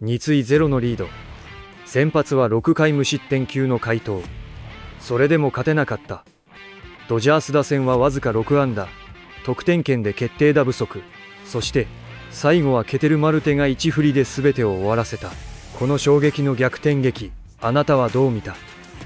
2対0のリード。先発は6回無失点級の快投。それでも勝てなかった。ドジャース打線はわずか6安打。得点圏で決定打不足。そして最後はケテルマルテが1振りで全てを終わらせた。この衝撃の逆転劇、あなたはどう見た？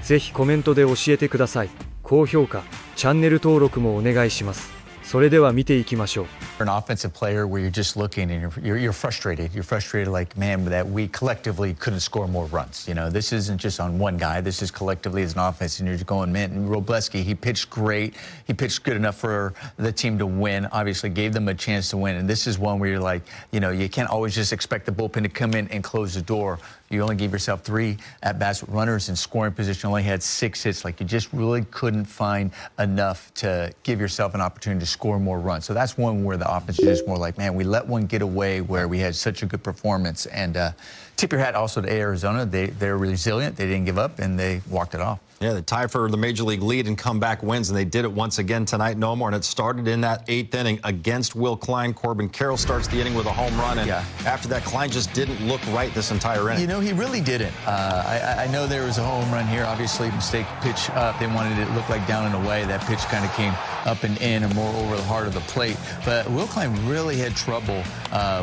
ぜひコメントで教えてください。高評価、チャンネル登録もお願いします。それでは見ていきましょう。An offensive player where you're just looking and you're frustrated. You're frustrated like, man, that we collectively couldn't score more runs. You know, this isn't just on one guy. This is collectively as an offense, and you're just going, man. And Robleski, he pitched great. He pitched good enough for the team to win. Obviously, gave them a chance to win. And this is one where you're like, you know, you can't always just expect the bullpen to come in and close the door. You only gave yourself 3 at-bats with runners in scoring position. Only had 6 hits. Like, you just really couldn't find enough to give yourself an opportunity to score more runs. So that's one where the offense is just more like, man, we let one get away where we had such a good performance. And tip your hat also to Arizona. They're resilient. They didn't give up, and they walked it off. Yeah, they tie for the Major League lead and comeback wins, and they did it once again tonight, no more. And it started in that 8th inning against Will Klein. Corbin Carroll starts the inning with a home run, and after that, Klein just didn't look right this entire inning. You know, he really didn't. I know there was a home run here. Obviously, mistake pitch up. They wanted it to look like down and away. That pitch kind of came up and in and more over the heart of the plate. But Will Klein really had trouble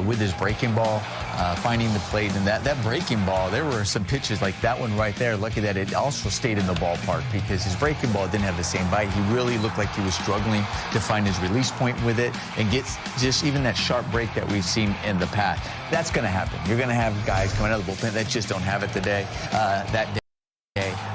with his breaking ball, finding the plate. And that breaking ball, there were some pitches like that one right there. Lucky that it also stayed in the ballpark because his breaking ball didn't have the same bite. He really looked like he was struggling to find his release point with it and get just even that sharp break that we've seen in the past. That's going to happen. You're going to have guys coming out of the bullpen that just don't have it today. That day.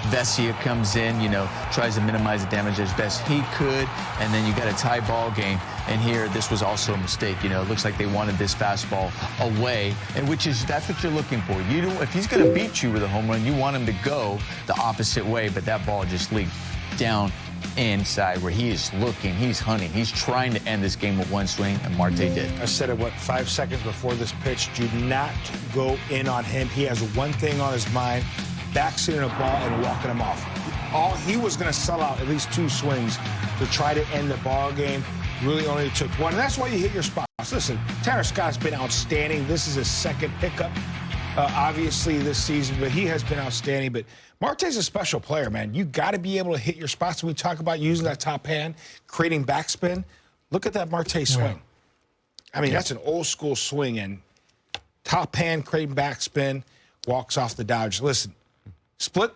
Vesia comes in, you know, tries to minimize the damage as best he could, and then you got a tie ball game. And here, this was also a mistake. You know, it looks like they wanted this fastball away, and that's what you're looking for. You don't, if he's going to beat you with a home run, you want him to go the opposite way, but that ball just leaked down inside where he is looking, he's hunting, he's trying to end this game with one swing, and Marte did. I said it, 5 seconds before this pitch, do not go in on him. He has one thing on his mind. Backseating a ball and walking him off. He was going to sell out at least 2 swings to try to end the ball game. Really only took 1. And that's why you hit your spots. Listen, Tanner Scott's been outstanding. This is his 2nd hiccup, obviously, this season, but he has been outstanding. But Marte's a special player, man. You got to be able to hit your spots. When we talk about using that top hand, creating backspin, look at that Marte swing. I mean, that's an old-school swing, and top hand, creating backspin, walks off the Dodgers. Listen. Split,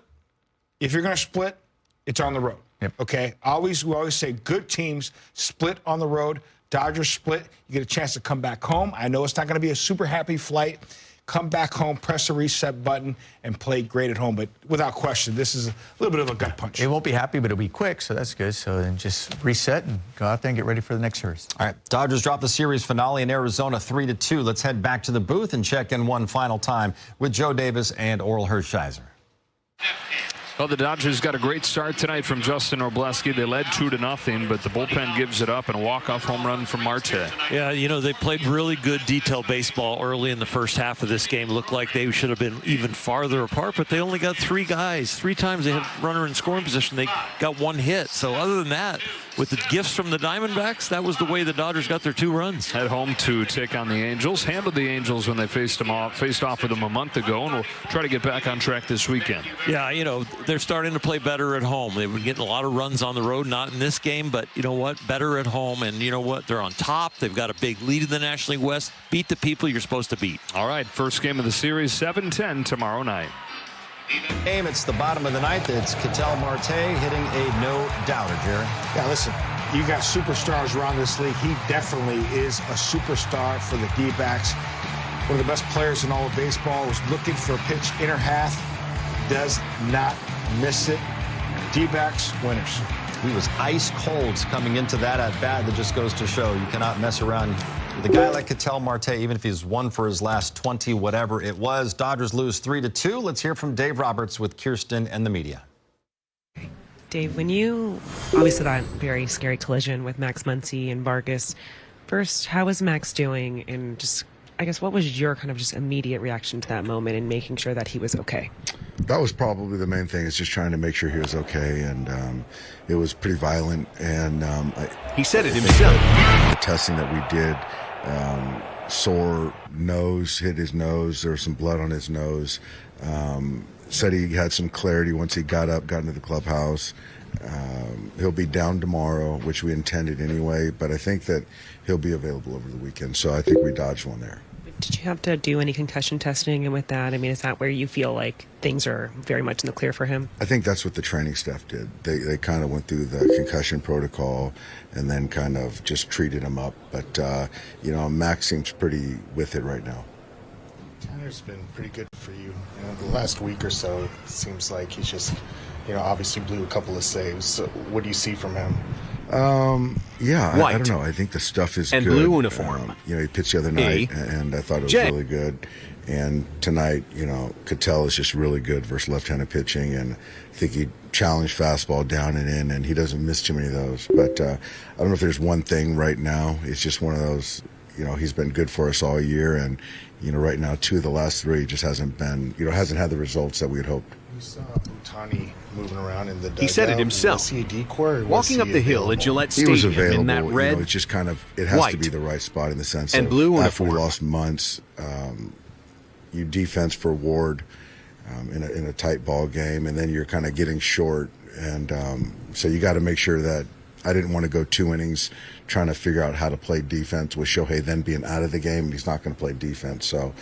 if you're going to split, it's on the road. Okay? We always say good teams split on the road. Dodgers split, you get a chance to come back home. I know it's not going to be a super happy flight. Come back home, press the reset button, and play great at home. But without question, this is a little bit of a gut punch. It won't be happy, but it'll be quick, so that's good. So then just reset and go out there and get ready for the next series. All right, Dodgers drop the series finale in Arizona 3-2. Let's head back to the booth and check in one final time with Joe Davis and Oral Hershiser. Well, the Dodgers got a great start tonight from Justin Robleski. They led 2-0, but the bullpen gives it up and a walk-off home run from Marte. Yeah, you know, they played really good detailed baseball early in the first half of this game. Looked like they should have been even farther apart, but they only got 3 guys. 3 times they had a runner in scoring position. They got 1 hit. So other than that, with the gifts from the Diamondbacks, that was the way the Dodgers got their 2 runs. At home to take on the Angels. Handled the Angels when they faced off with them a month ago, and will try to get back on track this weekend. Yeah, you know, they're starting to play better at home. They've been getting a lot of runs on the road, not in this game, but you know what? Better at home, and you know what? They're on top. They've got a big lead in the National League West. Beat the people you're supposed to beat. All right, first game of the series, 7-10 tomorrow night. Game, it's the bottom of the 9th. It's Ketel Marte hitting a no-doubter, Jerry. Yeah, listen, you got superstars around this league. He definitely is a superstar for the D-backs. One of the best players in all of baseball. Was looking for a pitch inner half. Does not miss it. D-backs winners. He was ice cold coming into that at-bat. That just goes to show you cannot mess around with a guy like Ketel Marte, even if he's 1 for his last 20, whatever it was. Dodgers lose 3-2. Let's hear from Dave Roberts with Kirsten and the media. Dave, when you obviously that very scary collision with Max Muncy and Vargas, first, how was Max doing? And just, I guess, what was your kind of just immediate reaction to that moment and making sure that he was okay? That was probably the main thing, is just trying to make sure he was okay. And it was pretty violent. And he said it himself. The testing that we did, sore nose, hit his nose. There was some blood on his nose. Said he had some clarity once he got into the clubhouse. He'll be down tomorrow, which we intended anyway, but I think that he'll be available over the weekend. So I think we dodged one there. Did you have to do any concussion testing? And with that, I mean, is that where you feel like things are very much in the clear for him? I think that's what the training staff did. They kind of went through the concussion protocol and then kind of just treated him up. But, Max seems pretty with it right now. Tanner's been pretty good for you. The last week or so, it seems like he's just, obviously blew a couple of saves. So what do you see from him? I don't know. I think the stuff is and good. Blue uniform. He pitched the other night, and I thought it was really good. And tonight, Ketel is just really good versus left-handed pitching, and I think he challenged fastball down and in, and he doesn't miss too many of those. But I don't know if there's one thing right now. It's just one of those. He's been good for us all year, and right now 2 of the last 3 just hasn't been, hasn't had the results that we had hoped. You saw Ohtani moving around in the dugout. He said it himself. Was he a decoy? Walking up the hill at Gillette He was Stadium available. in that red, it's just kind of, it has white, to be the right spot in the sense and of blue after we uniform. lost Muntz, you defense for Ward in a tight ball game, and then you're kind of getting short, and so you got to make sure that I didn't want to go 2 innings trying to figure out how to play defense with Shohei then being out of the game. He's not going to play defense, so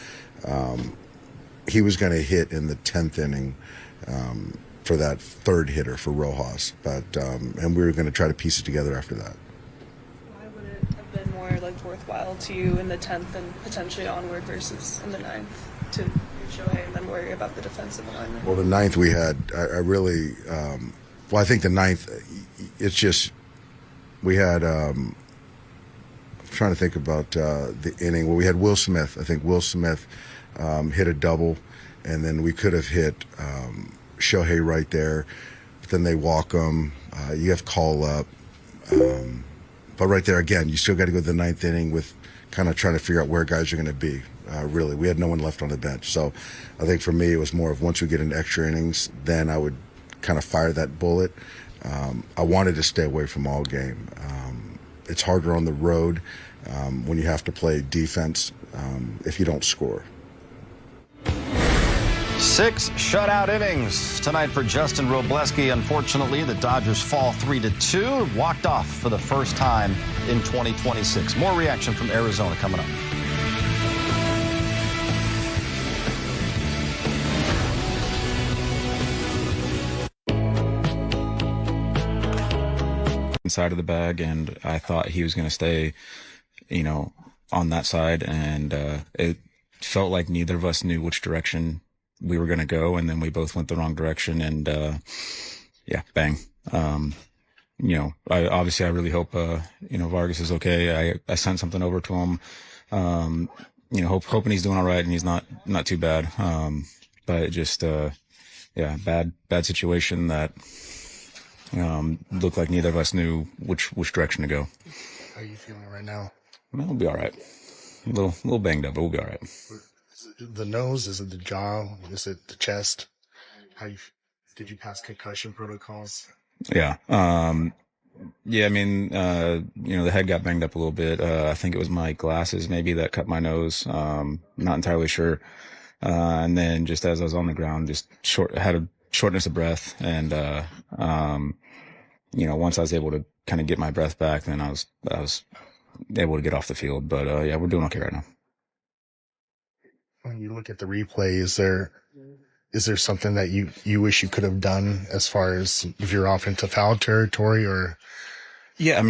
he was going to hit in the 10th inning for that 3rd hitter for Rojas, but and we were going to try to piece it together after that. Why would it have been more worthwhile to you in the 10th and potentially onward versus in the 9th to do Shohei and then worry about the defensive alignment? Well, the 9th we had, I really, I think the 9th, it's just, we had, I'm trying to think about the inning. Well, we had Will Smith. I think Will Smith hit a double, and then we could have hit Shohei right there. But then they walk him. You have call up. But right there, again, you still got to go to the 9th inning with kind of trying to figure out where guys are going to be. Really, we had no one left on the bench. So I think for me, it was more of once we get into extra innings, then I would kind of fire that bullet. I wanted to stay away from all game. It's harder on the road when you have to play defense if you don't score. 6 shutout innings tonight for Justin Robleski. Unfortunately, the Dodgers fall 3-2, walked off for the first time in 2026. More reaction from Arizona coming up. Side of the bag, and I thought he was going to stay, on that side, and it felt like neither of us knew which direction we were going to go, and then we both went the wrong direction, and bang. I really hope Vargas is okay. I sent something over to him, hoping he's doing all right and he's not too bad. But just bad situation that looked like neither of us knew which direction to go. How are you feeling right now? We'll be all right. A little banged up, but we'll be all right. Is it the nose? Is it the jaw? Is it the chest? Did you pass concussion protocols? Yeah. The head got banged up a little bit. I think it was my glasses maybe that cut my nose. Not entirely sure. And then just as I was on the ground, just had a shortness of breath. And, once I was able to kind of get my breath back, then I was able to get off the field. But, we're doing okay right now. When you look at the replay, is there something that you wish you could have done as far as if you're off into foul territory or? Yeah,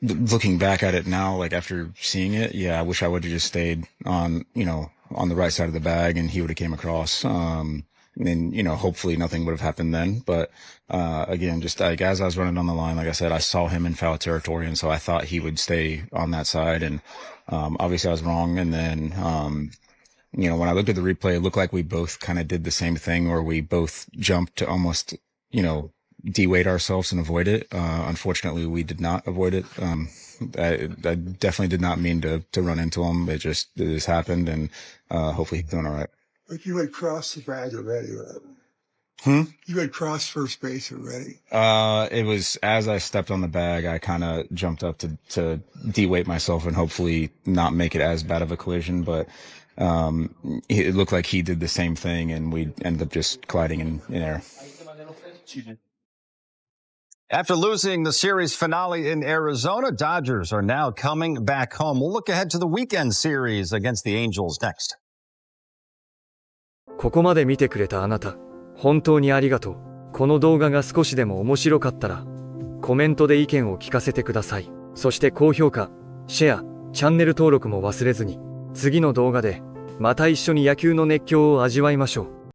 looking back at it now, after seeing it, I wish I would have just stayed on the right side of the bag and he would have came across. And hopefully nothing would have happened then. But, again, just as I was running down the line, like I said, I saw him in foul territory. And so I thought he would stay on that side. And, obviously I was wrong. And then, when I looked at the replay, it looked like we both kind of did the same thing where we both jumped to almost, de-weight ourselves and avoid it. Unfortunately, we did not avoid it. I definitely did not mean to run into him. It just happened, and hopefully he's doing all right. But you had crossed the bag already, right? You had crossed first base already. It was as I stepped on the bag, I kind of jumped up to de-weight myself and hopefully not make it as bad of a collision. But it looked like he did the same thing, and we ended up just colliding in air. After losing the series finale in Arizona, Dodgers are now coming back home. We'll look ahead to the weekend series against the Angels next. ここまで見てくれたあなた、本当にありがとう。この動画が少しでも面白かったら、コメントで意見を聞かせてください。そして高評価、シェア、チャンネル登録も忘れずに、次の動画でまた一緒に野球の熱狂を味わいましょう。